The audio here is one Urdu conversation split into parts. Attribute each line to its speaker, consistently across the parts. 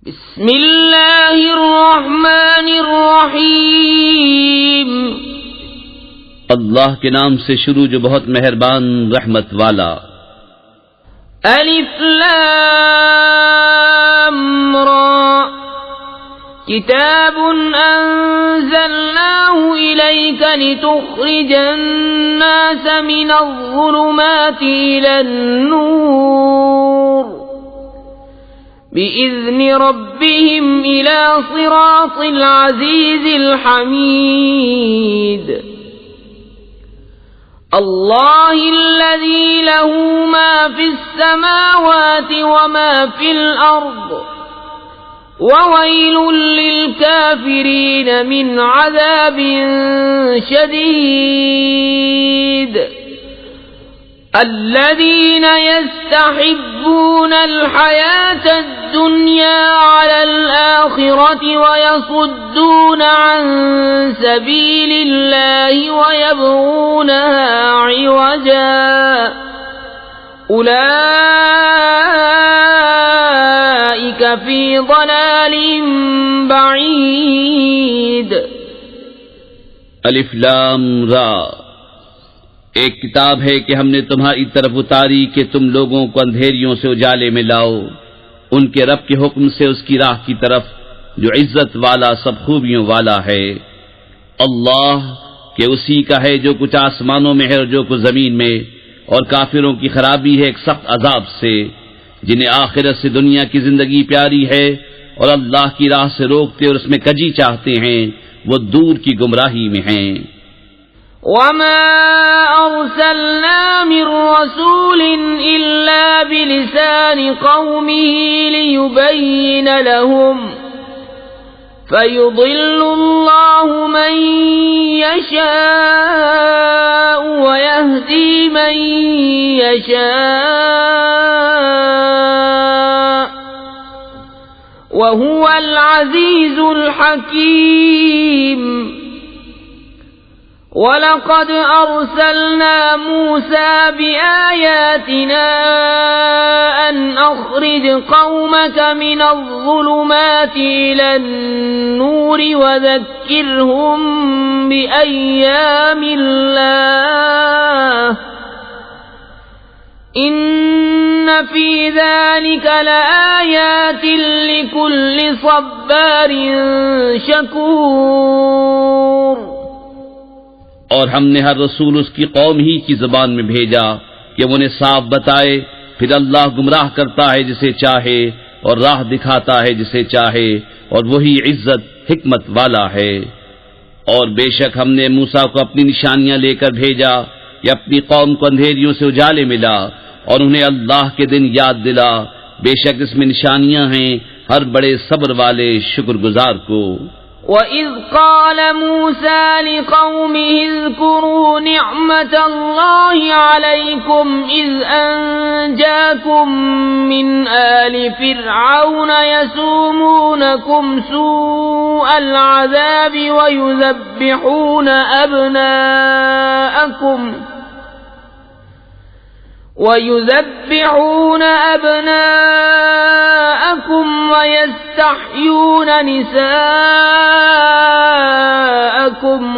Speaker 1: بسم اللہ الرحمن الرحیم
Speaker 2: اللہ کے نام سے شروع جو بہت مہربان رحمت والا۔
Speaker 1: الف لام را کتاب انزلناه الیک لتخرج الناس من الظلمات الى النور بِإِذْنِ رَبِّهِمْ إِلَى صِرَاطِ الْعَزِيزِ الْحَمِيدِ اللَّهِ الَّذِي لَهُ مَا فِي السَّمَاوَاتِ وَمَا فِي الْأَرْضِ وَوَيْلٌ لِلْكَافِرِينَ مِنْ عَذَابٍ شَدِيدٍ الذين يستحبون الحياة الدنيا على الآخرة ويصدون عن سبيل الله ويبغونها عوجا أولئك في ضلال بعيد
Speaker 2: الف لام را، ایک کتاب ہے کہ ہم نے تمہاری طرف اتاری کہ تم لوگوں کو اندھیریوں سے اجالے میں لاؤ ان کے رب کے حکم سے اس کی راہ کی طرف جو عزت والا سب خوبیوں والا ہے۔ اللہ کہ اسی کا ہے جو کچھ آسمانوں میں ہے اور جو کچھ زمین میں، اور کافروں کی خرابی ہے ایک سخت عذاب سے، جنہیں آخرت سے دنیا کی زندگی پیاری ہے اور اللہ کی راہ سے روکتے اور اس میں کجی چاہتے ہیں، وہ دور کی گمراہی میں ہیں۔
Speaker 1: وما أرسلنا من رسول إلا بلسان قومه ليبين لهم فيضل الله من يشاء ويهدي من يشاء وهو العزيز الحكيم وَلَقَدْ أَرْسَلْنَا مُوسَى بِآيَاتِنَا أَنْ أَخْرِجْ قَوْمَكَ مِنَ الظُّلُمَاتِ إِلَى النُّورِ وَذَكِّرْهُمْ بِأَيَّامِ اللَّهِ إِنَّ فِي ذَلِكَ لَآيَاتٍ لِكُلِّ صَبَّارٍ شَكُورٍ۔
Speaker 2: اور ہم نے ہر رسول اس کی قوم ہی کی زبان میں بھیجا کہ وہ انہیں صاف بتائے، پھر اللہ گمراہ کرتا ہے جسے چاہے اور راہ دکھاتا ہے جسے چاہے، اور وہی عزت حکمت والا ہے۔ اور بے شک ہم نے موسیٰ کو اپنی نشانیاں لے کر بھیجا کہ اپنی قوم کو اندھیریوں سے اجالے ملا اور انہیں اللہ کے دن یاد دلا، بے شک اس میں نشانیاں ہیں ہر بڑے صبر والے شکر گزار کو۔
Speaker 1: وَإِذْ قَالَ مُوسَى لِقَوْمِهِ اذْكُرُوا نِعْمَةَ اللَّهِ عَلَيْكُمْ إِذْ أَنْجَاكُمْ مِنْ آلِ فِرْعَوْنَ يَسُومُونَكُمْ سُوءَ الْعَذَابِ وَيُذَبِّحُونَ أَبْنَاءَكُمْ وَيَسْتَحْيُونَ نِسَاءَكُمْ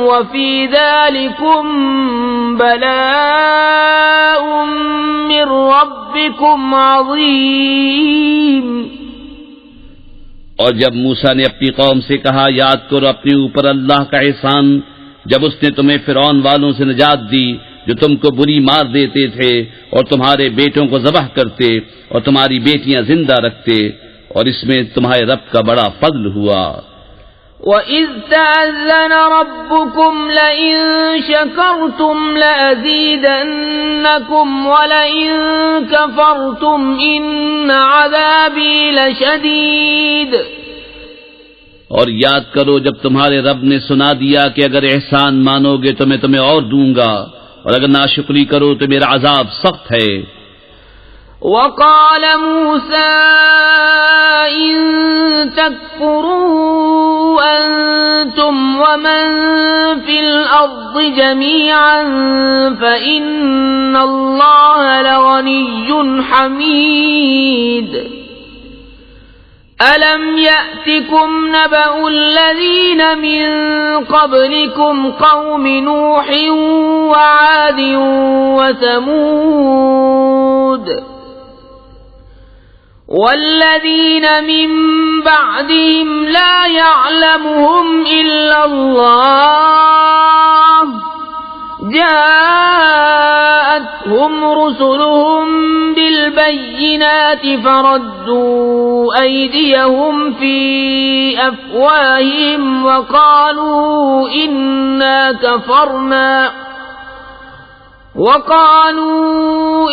Speaker 1: وَفِي ذَلِكُمْ بَلَاءٌ مِّن رَّبِّكُمْ عَظِيمٌ۔
Speaker 2: اور جب موسیٰ نے اپنی قوم سے کہا، یاد کرو اپنے اوپر اللہ کا احسان جب اس نے تمہیں فرعون والوں سے نجات دی جو تم کو بری مار دیتے تھے اور تمہارے بیٹوں کو ذبح کرتے اور تمہاری بیٹیاں زندہ رکھتے، اور اس میں تمہارے رب کا بڑا فضل ہوا۔
Speaker 1: وَإِذْ تَأَذَّنَ رَبُّكُمْ لَئِن شَكَرْتُمْ لَأَزِيدَنَّكُمْ وَلَئِن كَفَرْتُمْ إِنَّ عَذَابِي لَشَدِيدٌ۔
Speaker 2: اور یاد کرو جب تمہارے رب نے سنا دیا کہ اگر احسان مانو گے تو میں تمہیں اور دوں گا، اور اگر ناشکری کرو تو میرا عذاب سخت ہے۔
Speaker 1: وَقَالَ مُوسَىٰ إِن تَكْفُرُوا أَنتُمْ وَمَن فِي الْأَرْضِ جَمِيعًا فَإِنَّ اللَّهَ لَغَنِيٌّ حَمِيدٌ۔ أَلَمْ يَأْتِكُمْ نَبَأُ الَّذِينَ مِنْ قَبْلِكُمْ قَوْمِ نُوحٍ وَعَادٍ وَثَمُودَ وَالَّذِينَ مِنْ بَعْدِهِمْ لَا يَعْلَمُهُمْ إِلَّا اللَّهُ جاءتهم رسلهم بالبينات فردوا أيديهم في أفواههم وقالوا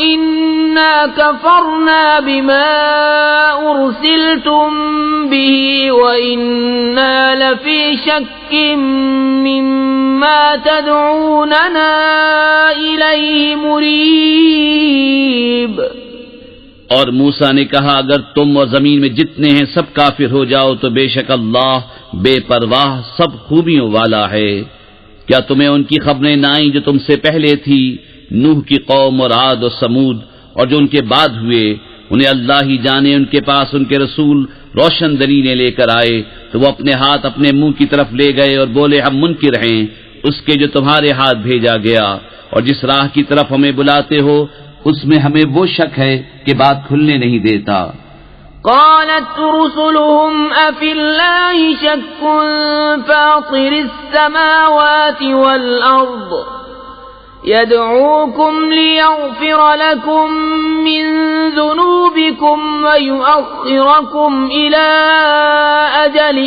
Speaker 1: إنا كفرنا بما أرسلتم به وإنا لفي شك مما تدعوننا إليه مريب۔
Speaker 2: اور موسیٰ نے کہا اگر تم اور زمین میں جتنے ہیں سب کافر ہو جاؤ تو بے شک اللہ بے پرواہ سب خوبیوں والا ہے۔ کیا تمہیں ان کی خبریں نہ آئیں جو تم سے پہلے تھی، نوح کی قوم اور عاد اور سمود، اور جو ان کے بعد ہوئے؟ انہیں اللہ ہی جانے، ان کے پاس ان کے رسول روشن دلیلیں لے کر آئے تو وہ اپنے ہاتھ اپنے منہ کی طرف لے گئے اور بولے ہم منکر ہیں اس کے جو تمہارے ہاتھ بھیجا گیا، اور جس راہ کی طرف ہمیں بلاتے ہو اس میں ہمیں وہ شک ہے کہ بات کھلنے نہیں دیتا۔
Speaker 1: قالت رسلهم أفي الله شك فاطر السماوات والأرض يدعوكم ليغفر لكم من ذنوبكم ويؤخركم إلى أجل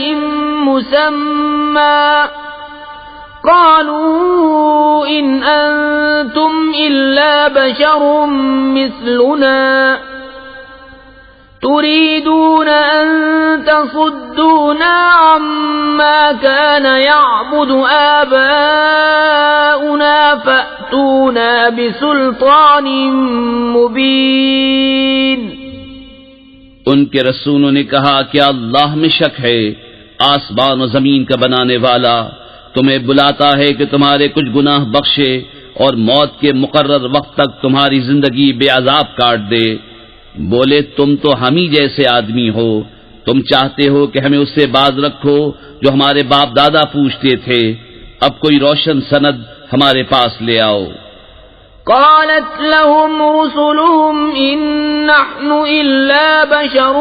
Speaker 1: مسمى قالوا إن أنتم إلا بشر مثلنا تريدون أن تصدونا عما كان يعبد آباؤنا فأتونا بسلطان مبين۔
Speaker 2: ان کے رسولوں نے کہا کیا اللہ میں شک ہے؟ آسمان و زمین کا بنانے والا تمہیں بلاتا ہے کہ تمہارے کچھ گناہ بخشے اور موت کے مقرر وقت تک تمہاری زندگی بے عذاب کاٹ دے۔ بولے تم تو ہم ہی جیسے آدمی ہو، تم چاہتے ہو کہ ہمیں اس سے باز رکھو جو ہمارے باپ دادا پوچھتے تھے، اب کوئی روشن سند ہمارے پاس لے آؤ۔
Speaker 1: قالت لهم رسلهم إن نحن إلا بشر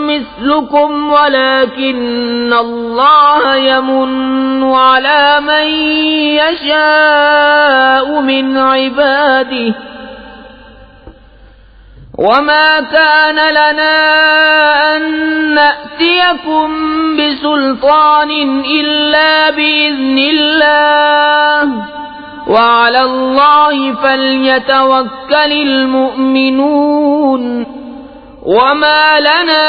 Speaker 1: مثلكم ولكن الله يمن على من يشاء من عباده وما كان لنا أن نأتيكم بسلطان إلا بإذن الله وعلى الله فليتوكل المؤمنون وما لنا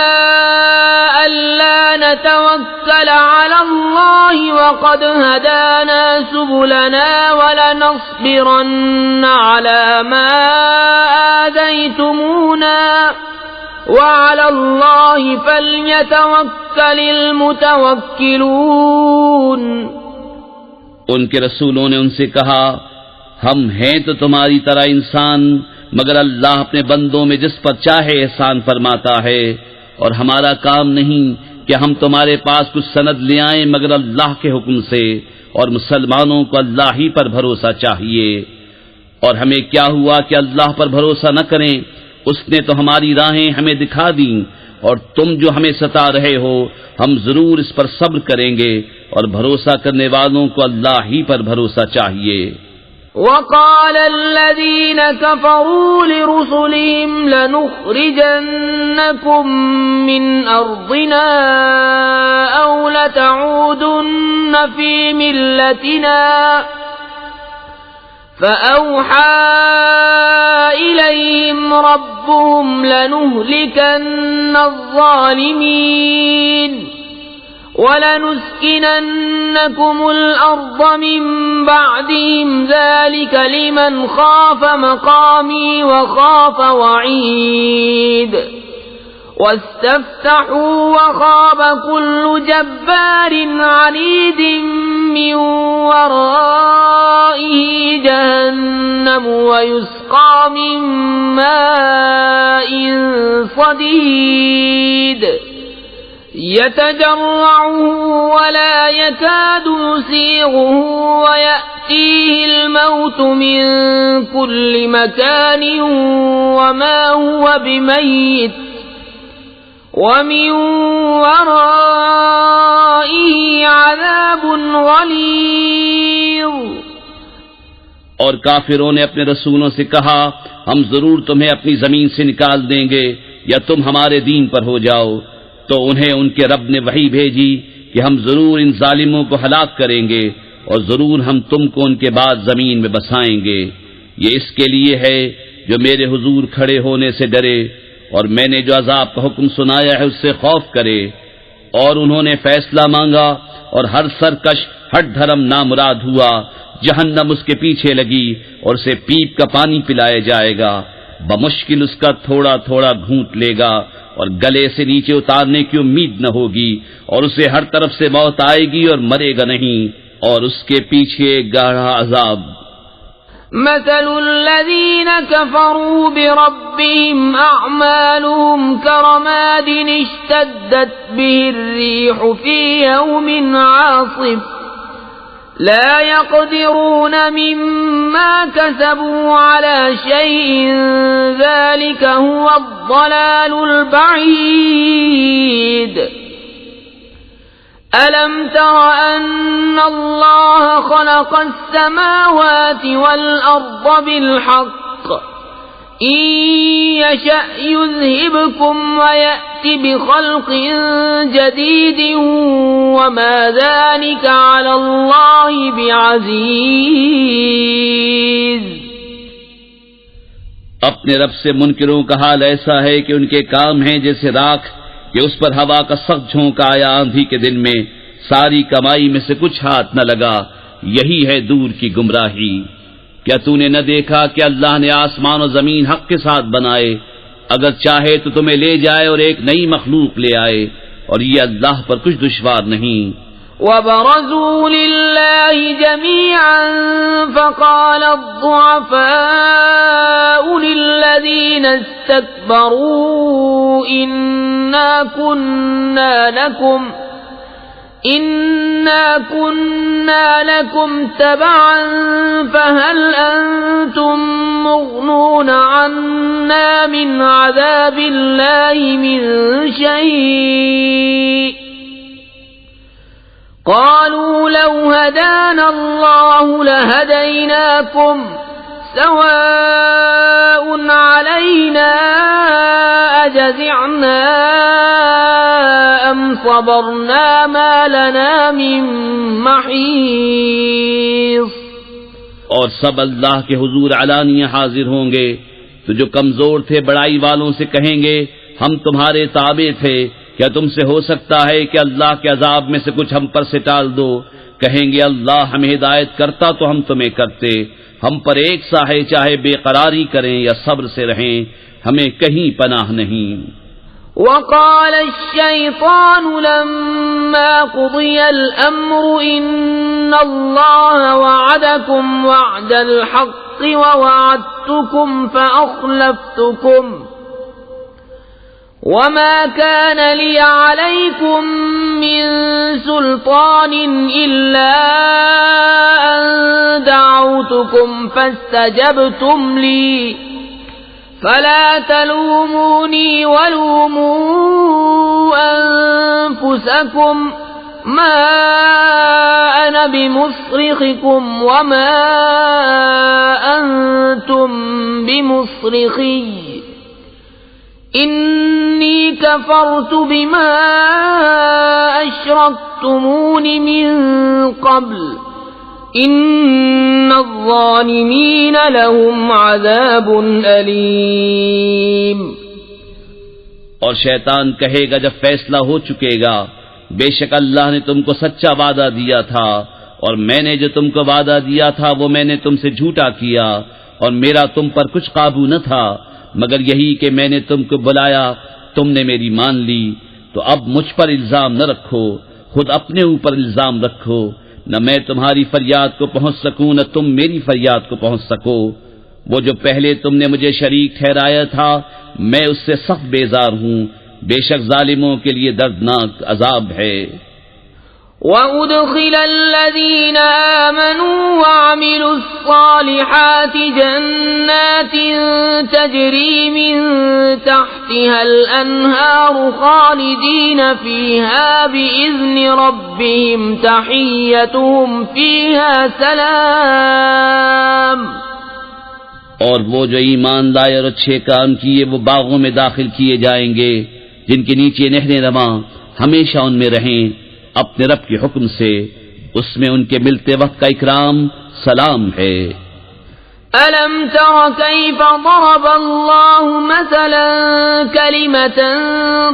Speaker 1: ألا نتوكل على الله وقد هدانا سبلنا ولنصبرن على ما آذيتمونا وعلى الله فليتوكل المتوكلون۔
Speaker 2: ان کے رسولوں نے ان سے کہا ہم ہیں تو تمہاری طرح انسان، مگر اللہ اپنے بندوں میں جس پر چاہے احسان فرماتا ہے، اور ہمارا کام نہیں کہ ہم تمہارے پاس کچھ سند لے آئیں مگر اللہ کے حکم سے، اور مسلمانوں کو اللہ ہی پر بھروسہ چاہیے۔ اور ہمیں کیا ہوا کہ اللہ پر بھروسہ نہ کریں؟ اس نے تو ہماری راہیں ہمیں دکھا دیں، اور تم جو ہمیں ستا رہے ہو ہم ضرور اس پر صبر کریں گے، اور بھروسہ کرنے والوں کو اللہ ہی پر بھروسہ چاہیے۔
Speaker 1: وقال الذين كفروا لرسلهم لنخرجنكم من أرضنا أو لتعودن في ملتنا فأوحى إليهم ربهم لنهلكن الظالمين وَلَنُسْكِنَنَّكُمُ الْأَرْضَ مِنْ بَعْدِهِمْ ذَلِكَ لِمَنْ خَافَ مَقَامِي وَخَافَ وَعِيدِ وَاسْتَفْتَحُوا وَخَابَ كُلُّ جَبَّارٍ عَنِيدٍ مِّنْ وَرَائِهِ جَهَنَّمُ وَيُسْقَى مِنْ مَاءٍ صَدِيدٍ يتجرعه ولا يكاد يسيغه ويأتيه الموت من كل مكان وما هو بميت ومن ورائه عذاب غلیظ۔
Speaker 2: اور کافروں نے اپنے رسولوں سے کہا ہم ضرور تمہیں اپنی زمین سے نکال دیں گے یا تم ہمارے دین پر ہو جاؤ، تو انہیں ان کے رب نے وحی بھیجی کہ ہم ضرور ان ظالموں کو ہلاک کریں گے اور ضرور ہم تم کو ان کے بعد زمین میں بسائیں گے۔ یہ اس کے لیے ہے جو میرے حضور کھڑے ہونے سے ڈرے اور میں نے جو عذاب کا حکم سنایا ہے اس سے خوف کرے۔ اور انہوں نے فیصلہ مانگا اور ہر سرکش ہٹ دھرم نامراد ہوا، جہنم اس کے پیچھے لگی اور اسے پیپ کا پانی پلایا جائے گا، بمشکل اس کا تھوڑا تھوڑا گھونٹ لے گا اور گلے سے نیچے اتارنے کی امید نہ ہوگی، اور اسے ہر طرف سے موت آئے گی اور مرے گا نہیں، اور اس کے پیچھے گاڑھا عذاب۔
Speaker 1: مثل الذين كفروا بربهم أعمالهم كرماد اشتدت به الريح في يوم عاصف لا يقدرون مما كسبوا على شيء ذلك هو الضلال البعيد۔ أَلَمْ تَرَ أَنَّ اللَّهَ خَلَقَ السَّمَاوَاتِ وَالْأَرْضَ بِالْحَقِّ إِن يَشَأْ يُذْهِبْكُمْ وَيَأْتِ بِخَلْقٍ جَدِيدٍ وَمَا ذَلِكَ عَلَى اللَّهِ بِعَزِيزٍ۔
Speaker 2: اپنے رب سے منکروں کا حال ایسا ہے کہ ان کے کام ہیں جیسے راکھ کہ اس پر ہوا کا سخت جھونکا آیا آندھی کے دن میں، ساری کمائی میں سے کچھ ہاتھ نہ لگا، یہی ہے دور کی گمراہی۔ کیا تو نے نہ دیکھا کہ اللہ نے آسمان و زمین حق کے ساتھ بنائے، اگر چاہے تو تمہیں لے جائے اور ایک نئی مخلوق لے آئے، اور یہ اللہ پر کچھ دشوار نہیں۔
Speaker 1: وَبَرَزُوا لِلَّهِ جَمِيعًا فَقَالَ الضُّعَفَاءُ لِلَّذِينَ اسْتَكْبَرُوا إِنَّا كُنَّا لَكُمْ تَبَعًا فَهَلْ أَنْتُمْ مُغْنُونَ عَنَّا مِنْ عَذَابِ اللَّهِ مِنْ شَيْءٍ قالوا لو هدانا الله لهديناكم سواء علينا أجزعنا أم صبرنا ما لنا من محيص۔
Speaker 2: اور سب اللہ کے حضور علانیہ حاضر ہوں گے، تو جو کمزور تھے بڑائی والوں سے کہیں گے ہم تمہارے تابع تھے، کیا تم سے ہو سکتا ہے کہ اللہ کے عذاب میں سے کچھ ہم پر سے ٹال دو؟ کہیں گے اللہ ہمیں ہدایت کرتا تو ہم تمہیں کرتے، ہم پر ایک سا ہے چاہے بے قراری کریں یا صبر سے رہیں، ہمیں کہیں پناہ نہیں۔
Speaker 1: وقال الشيطان لما قضي الأمر إن الله وعدكم وعد الحق ووعدتكم فأخلفتكم وما كان لي عليكم من سلطان إلا أن دعوتكم فاستجبتم لي فلا تلوموني ولوموا أنفسكم ما أنا بمصرخكم وما أنتم بمصرخي إني كفرت بما أشركتمون من قبل إن الظالمين لهم عذاب أليم۔
Speaker 2: اور شیطان کہے گا جب فیصلہ ہو چکے گا بے شک اللہ نے تم کو سچا وعدہ دیا تھا، اور میں نے جو تم کو وعدہ دیا تھا وہ میں نے تم سے جھوٹا کیا، اور میرا تم پر کچھ قابو نہ تھا مگر یہی کہ میں نے تم کو بلایا، تم نے میری مان لی، تو اب مجھ پر الزام نہ رکھو، خود اپنے اوپر الزام رکھو، نہ میں تمہاری فریاد کو پہنچ سکوں نہ تم میری فریاد کو پہنچ سکو۔ وہ جو پہلے تم نے مجھے شریک ٹھہرایا تھا میں اس سے سخت بیزار ہوں، بے شک ظالموں کے لیے دردناک عذاب ہے۔
Speaker 1: وَأُدْخِلَ الَّذِينَ آمَنُوا وَعَمِلُوا الصَّالِحَاتِ جَنَّاتٍ تَجْرِي مِن تَحْتِهَا الْأَنْهَارُ خَالِدِينَ فِيهَا بِإِذْنِ رَبِّهِمْ تَحِيَّتُهُمْ فِيهَا سَلَامٌ۔
Speaker 2: اور وہ جو ایمان لائے اور اچھے کام کیے وہ باغوں میں داخل کیے جائیں گے جن کے نیچے نہریں رواں، ہمیشہ ان میں رہیں اپنے رب کے حکم سے، اس میں ان کے ملتے وقت کا اکرام سلام ہے۔
Speaker 1: أَلَمْ تَرَ كَيْفَ ضَرَبَ اللَّهُ مَثَلًا كَلِمَةً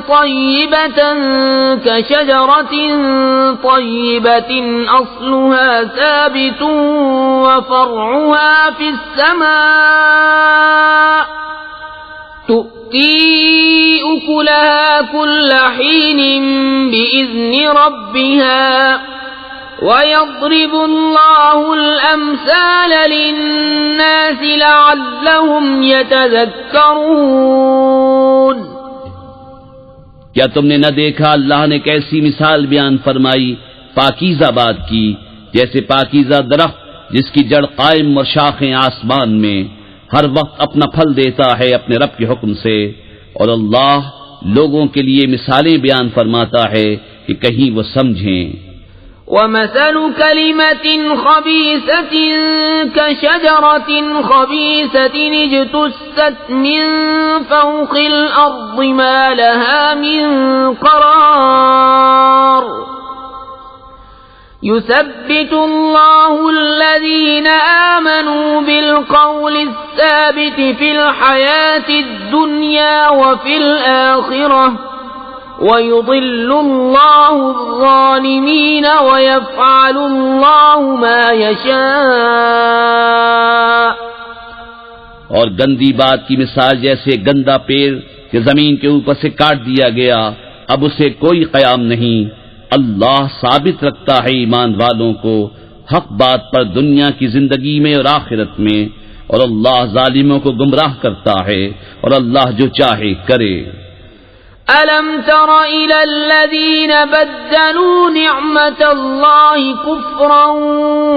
Speaker 1: طَيِّبَةً كَشَجَرَةٍ طَيِّبَةٍ أَصْلُهَا ثَابِتٌ وَفَرْعُهَا فِي السَّمَاءِ تُؤْتِي أُكُلَهَا كُلَّ حِينٍ بِإِذْنِ رَبِّهَا وَيَضْرِبُ اللَّهُ الْأَمْثَالَ لِلنَّاسِ لَعَلَّهُمْ يَتَذَكَّرُونَ۔
Speaker 2: کیا تم نے نہ دیکھا اللہ نے کیسی مثال بیان فرمائی پاکیزہ بات کی، جیسے پاکیزہ درخت جس کی جڑ قائم اور شاخیں آسمان میں، ہر وقت اپنا پھل دیتا ہے اپنے رب کے حکم سے، اور اللہ لوگوں کے لیے مثالیں بیان فرماتا ہے کہ کہیں وہ سمجھیں۔
Speaker 1: وَمَثَلُ كَلِمَةٍ خَبِيثَةٍ كَشَجَرَةٍ خَبِيثَةٍ اجْتُثَّتْ مِنْ فَوْقِ الْأَرْضِ مَا لَهَا مِنْ قَرَارٍ يُثَبِّتُ اللَّهُ الَّذِينَ آمَنُوا بِالْقَوْلِ الثَّابِتِ فِي الْحَيَاةِ الدُّنْيَا وَفِي الْآخِرَةِ وَيُضِلُّ اللَّهُ الظَّالِمِينَ وَيَفْعَلُ اللَّهُ مَا يَشَاءُ۔
Speaker 2: اور گندی بات کی مثال جیسے گندا پیڑ کہ زمین کے اوپر سے کاٹ دیا گیا، اب اسے کوئی قیام نہیں۔ اللہ ثابت رکھتا ہے ایمان والوں کو حق بات پر دنیا کی زندگی میں اور آخرت میں، اور اللہ ظالموں کو گمراہ کرتا ہے، اور اللہ جو چاہے کرے۔
Speaker 1: أَلَمْ تَرَ إِلَى الَّذِينَ بَدَّلُوا نِعْمَةَ اللَّهِ كُفْرًا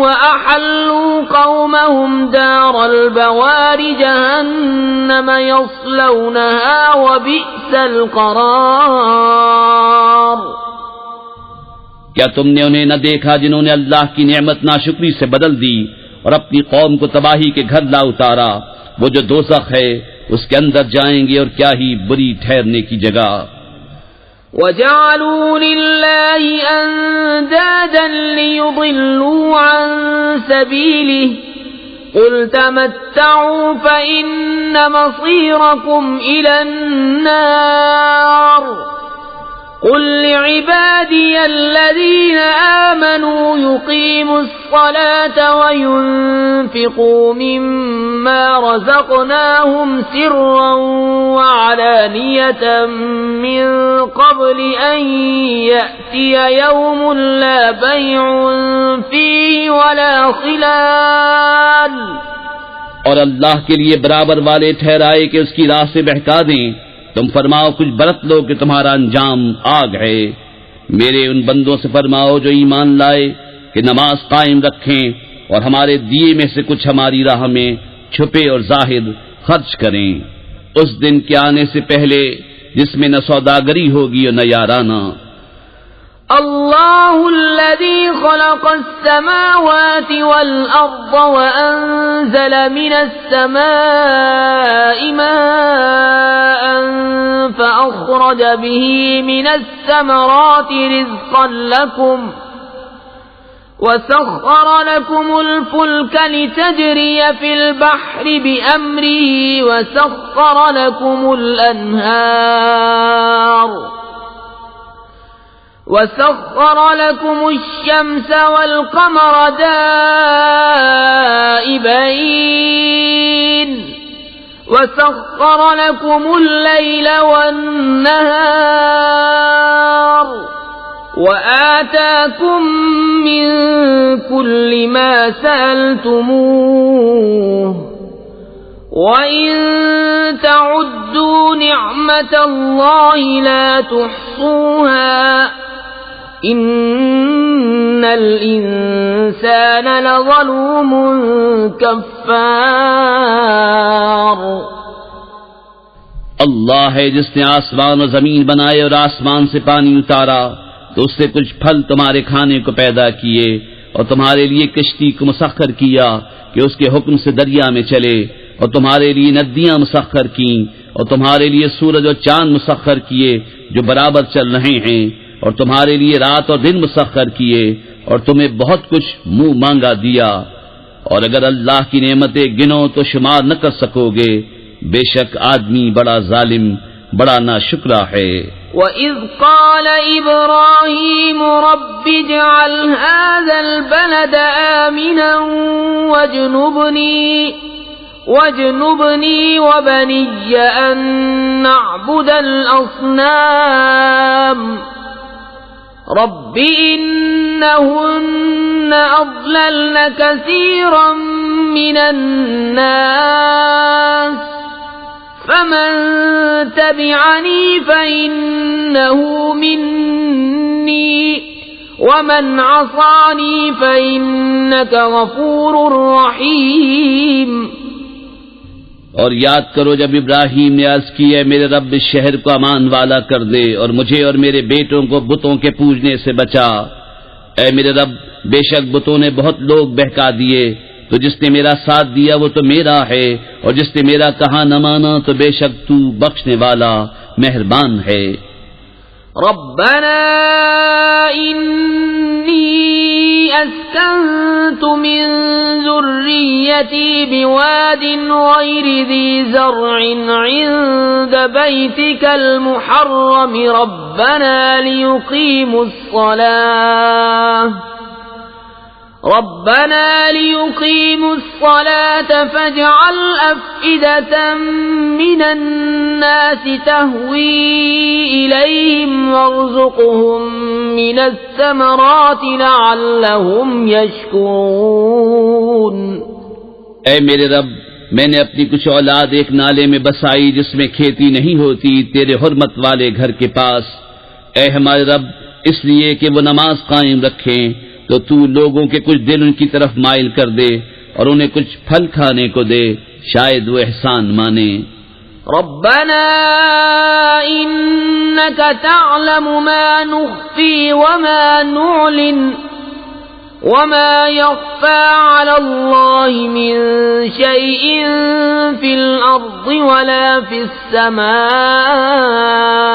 Speaker 1: وَأَحَلُّوا قَوْمَهُمْ دَارَ الْبَوَارِ جَهَنَّمَ يَصْلَوْنَهَا وَبِئْسَ الْقَرَارُ۔
Speaker 2: کیا تم نے انہیں نہ دیکھا جنہوں نے اللہ کی نعمت ناشکری سے بدل دی اور اپنی قوم کو تباہی کے گھر لا اتارا؟ وہ جو دوزخ ہے اس کے اندر جائیں گے، اور کیا ہی بری ٹھہرنے کی جگہ۔
Speaker 1: وَجَعَلُوا لِلَّهِ أَندَادًا لِيُضِلُّوا عَن سَبِيلِهِ قُلْ تَمَتَّعُوا فَإِنَّ مَصِيرَكُمْ إِلَى النَّارِ قُلْ لِعِبَادِيَ الَّذِينَ آمَنُوا يُقِيمُوا الصَّلَاةَ وَيُنْفِقُوا مِمَّا رَزَقْنَاهُمْ سِرًّا وَعَلَانِيَةً مِّن قَبْلِ أَن يَأْتِيَ يَوْمٌ لَّا بَيْعٌ فِيهِ وَلَا خِلَالٌ۔
Speaker 2: اور اللہ کے لیے برابر والے ٹھہرائے کہ اس کی راہ سے بہکا دیں، تم فرماؤ کچھ برت لو کہ تمہارا انجام آگ ہے۔ میرے ان بندوں سے فرماؤ جو ایمان لائے کہ نماز قائم رکھیں اور ہمارے دیے میں سے کچھ ہماری راہ میں چھپے اور ظاہر خرچ کریں، اس دن کے آنے سے پہلے جس میں نہ سوداگری ہوگی اور نہ یارانہ۔
Speaker 1: اللہ الذي خلق السماوات والأرض وأنزل من السماء ماء فأخرج به من الثمرات رزقا لكم وسخر لكم الفلك لتجري في البحر بأمره وسخر لكم الأنهار وسخر لكم الشمس والقمر دائبين وسخر لكم الليل والنهار وآتاكم من كل ما سألتموه وإن تعدوا تعدوا نعمة الله لا تحصوها إن الإنسان لظلوم كفار.
Speaker 2: اللہ ہے جس نے آسمان اور زمین بنائے اور آسمان سے پانی اتارا تو اس سے کچھ پھل تمہارے کھانے کو پیدا کیے اور تمہارے لیے کشتی کو مسخر کیا کہ اس کے حکم سے دریا میں چلے اور تمہارے لیے ندیاں مسخر کیں اور تمہارے لیے سورج اور چاند مسخر کیے جو برابر چل رہے ہیں اور تمہارے لیے رات اور دن مسخر کیے اور تمہیں بہت کچھ منہ مانگا دیا. اور اگر اللہ کی نعمتیں گنو تو شمار نہ کر سکو گے. بے شک آدمی بڑا ظالم بڑا ناشکرا ہے.
Speaker 1: وَإِذْ قَالَ إِبْرَاهِيمُ رَبِّ اجْعَلْ هَذَا الْبَلَدَ آمِنًا وَاجْنُبْنِي وَبَنِيَّ أَن نَّعْبُدَ الْأَصْنَامَ رَبِّ إِنَّهُنَّ أَضْلَلْنَ كَثِيرًا مِّنَ النَّاسِ فَمَن تَبِعَنِي فَإِنَّهُ مِنِّي وَمَنْ عَصَانِي فَإِنَّكَ غَفُورٌ رَّحِيمٌ.
Speaker 2: اور یاد کرو جب ابراہیم نے عرض کی ہے میرے رب اس شہر کو امان والا کر دے اور مجھے اور میرے بیٹوں کو بتوں کے پوجنے سے بچا. اے میرے رب بے شک بتوں نے بہت لوگ بہکا دیے تو جس نے میرا ساتھ دیا وہ تو میرا ہے اور جس نے میرا کہا نہ مانا تو بے شک تو بخشنے والا مہربان ہے.
Speaker 1: ربنا انی اسکنت من ذریتی بواد غیر ذی زرع عند بیتک المحرم ربنا لیقیموا الصلاة فاجعل أفئدة من الناس تهوي إليهم وارزقهم من الثمرات لعلهم يشكرون.
Speaker 2: اے میرے رب میں نے اپنی کچھ اولاد ایک نالے میں بسائی جس میں کھیتی نہیں ہوتی تیرے حرمت والے گھر کے پاس. اے ہمارے رب اس لیے کہ وہ نماز قائم رکھیں تو تو لوگوں کے کچھ دل ان کی طرف مائل کر دے اور انہیں کچھ پھل کھانے کو دے شاید وہ احسان مانے.
Speaker 1: ربنا انك تعلم ما نخفي وما نعلن وما يخفى على الله من شيء في الأرض ولا في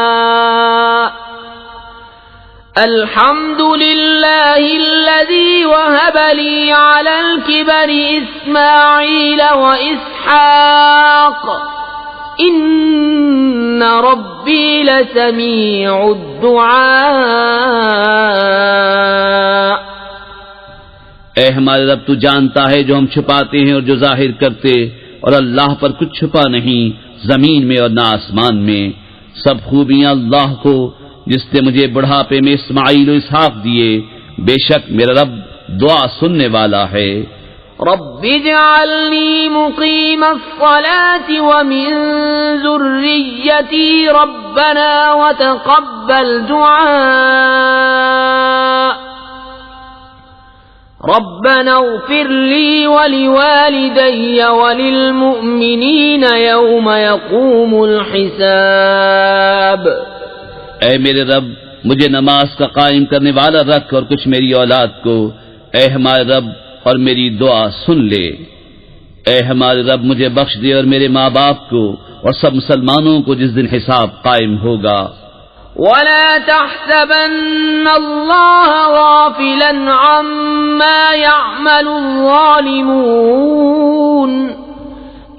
Speaker 1: السماء الحمد لله الذي وهب لي على الكبر إسماعيل وإسحاق إن ربي لسميع الدعاء.
Speaker 2: اے ہمارے رب تو جانتا ہے جو ہم چھپاتے ہیں اور جو ظاہر کرتے اور اللہ پر کچھ چھپا نہیں زمین میں اور نہ آسمان میں. سب خوبیاں اللہ کو جس نے مجھے بڑھاپے میں اسماعیل و اسحاق دیے. بے شک میرا رب دعا سننے والا ہے.
Speaker 1: رب اجعلني مقيم الصلاة ومن ذريتي ربنا وتقبل دعاء ربنا اغفر لي ولوالدي وللمؤمنين يوم يقوم الحساب.
Speaker 2: اے میرے رب مجھے نماز کا قائم کرنے والا رکھ اور کچھ میری اولاد کو. اے ہمارے رب اور میری دعا سن لے. اے ہمارے رب مجھے بخش دے اور میرے ماں باپ کو اور سب مسلمانوں کو جس دن حساب قائم ہوگا.
Speaker 1: ولا تحسبن الله غافلا عما يعمل الظالمون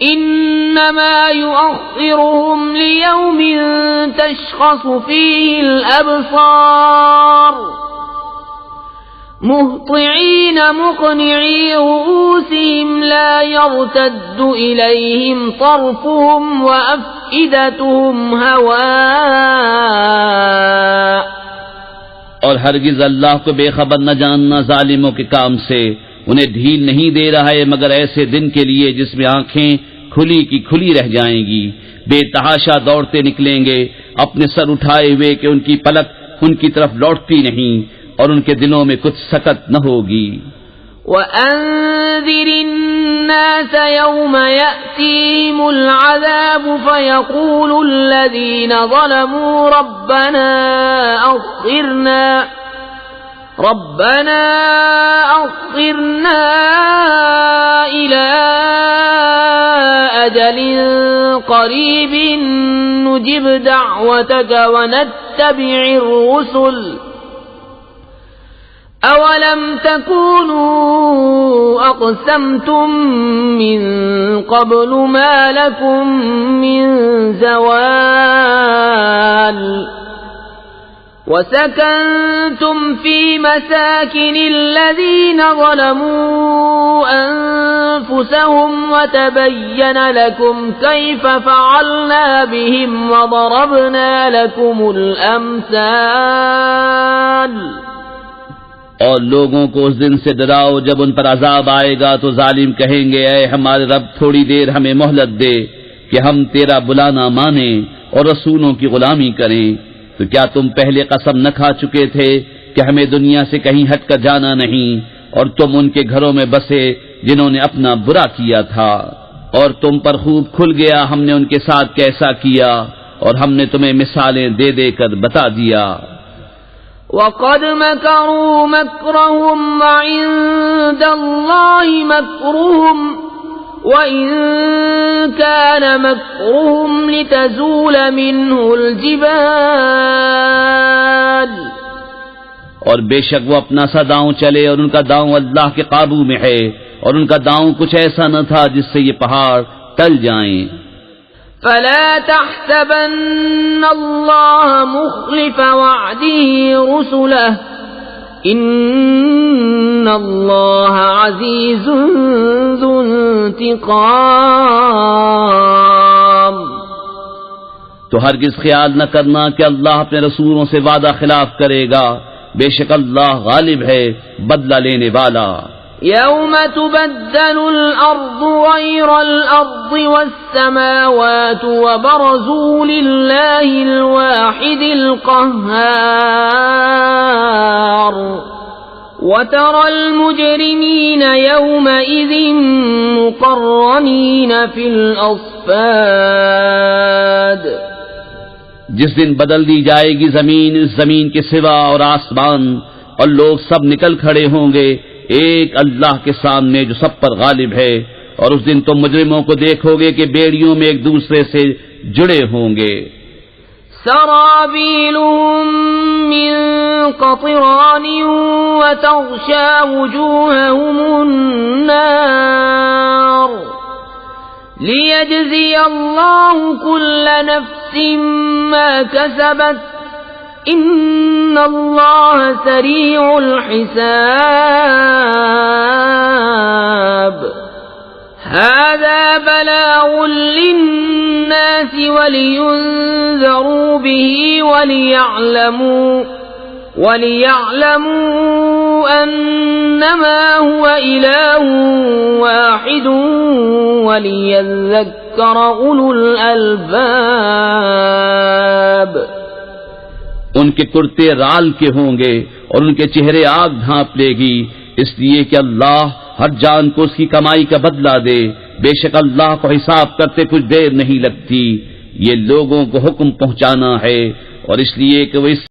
Speaker 1: إنما يؤخرهم ليوم تشخص فيه الأبصار مهطعين مقنعي رؤوسهم لا يرتد إليهم طرفهم وأفئدتهم هواء.
Speaker 2: اور ہرگز اللہ کو بے خبر نہ جاننا ظالموں کے کام سے. انہیں ڈھیل نہیں دے رہا ہے مگر ایسے دن کے لیے جس میں آنکھیں کھلی کی کھلی رہ جائیں گی، بے تحاشا دوڑتے نکلیں گے، اپنے سر اٹھائے ہوئے کہ ان کی پلک ان کی طرف لوٹتی نہیں اور ان کے دلوں میں کچھ سکت نہ ہوگی۔
Speaker 1: وَأَنذِرِ النَّاسَ يَوْمَ يَأْتِيهِمُ الْعَذَابُ فَيَقُولُ الَّذِينَ ظَلَمُوا رَبَّنَا أَخِّرْنَا إِلَى أَجَلٍ قَرِيبٍ نُجِبْ دَعْوَتَكَ وَنَتَّبِعِ الرُّسُلَ أَوَلَمْ تَكُونُوا أَقْسَمْتُمْ مِنْ قَبْلُ مَا لَكُمْ مِنْ زَوَالٍ وَسَكَنْتُمْ فِي مَسَاكِنِ الَّذِينَ ظَلَمُوا أَنفُسَهُمْ وَتَبَيَّنَ لَكُمْ كَيْفَ فَعَلْنَا بِهِمْ وَضَرَبْنَا لَكُمُ الْأَمْثَالَ۔
Speaker 2: اور لوگوں کو اس دن سے ڈراؤ جب ان پر عذاب آئے گا تو ظالم کہیں گے اے ہمارے رب تھوڑی دیر ہمیں مہلت دے کہ ہم تیرا بلانا مانیں اور رسولوں کی غلامی کریں، تو کیا تم پہلے قسم نہ کھا چکے تھے کہ ہمیں دنیا سے کہیں ہٹ کر جانا نہیں، اور تم ان کے گھروں میں بسے جنہوں نے اپنا برا کیا تھا، اور تم پر خوب کھل گیا ہم نے ان کے ساتھ کیسا کیا، اور ہم نے تمہیں مثالیں دے دے کر بتا دیا۔
Speaker 1: وَقَدْ مَكَرُوا مَكْرَهُمْ وَعِندَ اللَّهِ مَكْرُهُمْ وَإِن كَانَ مَكْرُهُمْ لِتَزُولَ مِنْهُ الْجِبَالُ۔
Speaker 2: اور بے شک وہ اپنا سا داؤں چلے اور ان کا داؤں اللہ کے قابو میں ہے، اور ان کا داؤں کچھ ایسا نہ تھا جس سے یہ پہاڑ ٹل جائیں۔
Speaker 1: فَلَا تَحْسَبَنَّ اللَّهَ مُخْلِفَ وَعْدِهِ رُسُلَهُ إِنَّ اللَّهَ عَزِيزٌ ذُو انتقام۔
Speaker 2: تو ہرگز خیال نہ کرنا کہ اللہ اپنے رسولوں سے وعدہ خلاف کرے گا، بے شک اللہ غالب ہے، بدلہ لینے والا۔
Speaker 1: يَوْمَ تُبَدَّلُ الْأَرْضُ غَيْرَ الْأَرْضِ وَالسَّمَاوَاتُ وَبَرَزُوا لِلَّهِ الْوَاحِدِ الْقَهَّارِ وَتَرَى الْمُجْرِمِينَ يَوْمَئِذٍ مُقَرَّنِينَ فِي الْأَصْفَادِ۔
Speaker 2: جس دن بدل دی جائے گی زمین اس زمین کے سوا اور آسمان، اور لوگ سب نکل کھڑے ہوں گے ایک اللہ کے سامنے جو سب پر غالب ہے، اور اس دن تم مجرموں کو دیکھو گے کہ بیڑیوں میں ایک دوسرے سے جڑے ہوں گے۔
Speaker 1: سرابیلهم من قطران وتغشى وجوههم النار ليجزي الله كل نفس ما كسبت إن الله سريع الحساب۔ هذا بلاغ للناس ولينذروا به وليعلموا أنما هو إله واحد وليذكر أولو الألباب۔
Speaker 2: ان کے کرتے رال کے ہوں گے اور ان کے چہرے آگ ڈھانپ لے گی، اس لیے کہ اللہ ہر جان کو اس کی کمائی کا بدلہ دے، بے شک اللہ کو حساب کرتے کچھ دیر نہیں لگتی۔ یہ لوگوں کو حکم پہنچانا ہے، اور اس لیے کہ وہ اس